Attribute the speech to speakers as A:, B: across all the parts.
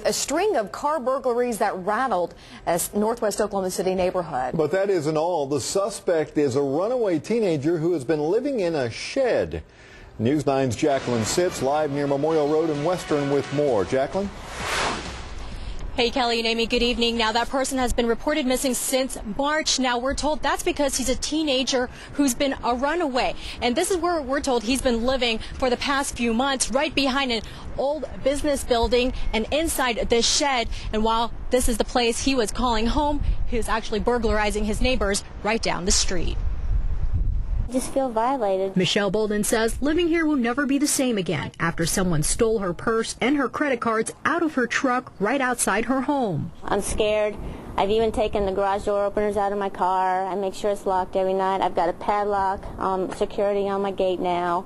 A: A string of car burglaries that rattled a northwest Oklahoma City neighborhood.
B: But that isn't all. The suspect is a runaway teenager who has been living in a shed. News 9's Jacqueline sits live near Memorial Road in Western with more. Jacqueline?
C: Hey, Kelly and Amy, good evening. Now, that person has been reported missing since March. Now, we're told that's because he's a teenager who's been a runaway. And this is where we're told he's been living for the past few months, right behind an old business building and inside this shed. And while this is the place he was calling home, he was actually burglarizing his neighbors right down the street.
D: I just feel violated.
E: Michelle Bolden says living here will never be the same again after someone stole her purse and her credit cards out of her truck right outside her home.
D: I'm scared. I've even taken the garage door openers out of my car. I make sure it's locked every night. I've got a padlock, security on my gate now.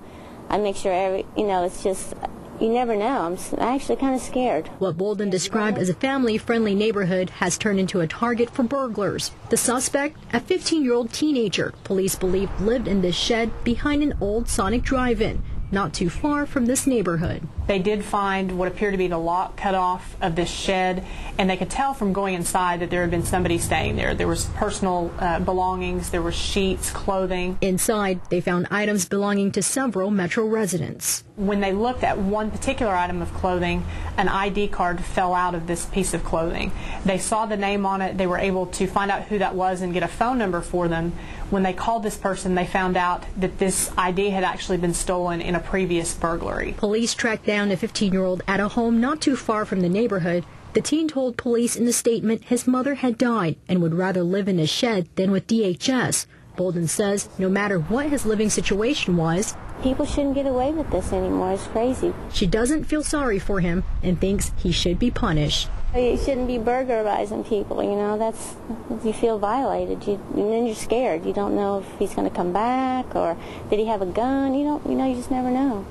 D: I make sure it's just, you never know. I'm actually kind of scared.
E: What Bolden described as a family-friendly neighborhood has turned into a target for burglars. The suspect, a 15-year-old teenager, police believe lived in this shed behind an old Sonic drive-in, not too far from this neighborhood.
F: They did find what appeared to be the lock cut off of this shed, and they could tell from going inside that there had been somebody staying there. There was personal belongings, there were sheets, clothing.
E: Inside, they found items belonging to several Metro residents.
F: When they looked at one particular item of clothing, an ID card fell out of this piece of clothing. They saw the name on it. They were able to find out who that was and get a phone number for them. When they called this person, they found out that this ID had actually been stolen in a previous burglary.
E: Police tracked down a 15-year-old at a home not too far from the neighborhood. The teen told police in a statement his mother had died and would rather live in a shed than with DHS. Bolden says no matter what his living situation was,
D: people shouldn't get away with this anymore. It's crazy.
E: She doesn't feel sorry for him and thinks he should be punished.
D: You shouldn't be burglarizing people, you feel violated, and then you're scared. You don't know if he's going to come back or did he have a gun. You just never know.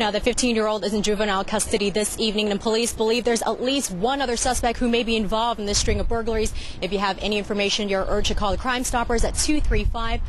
C: Now, the 15-year-old is in juvenile custody this evening, and police believe there's at least one other suspect who may be involved in this string of burglaries. If you have any information, you're urged to call the Crime Stoppers at 235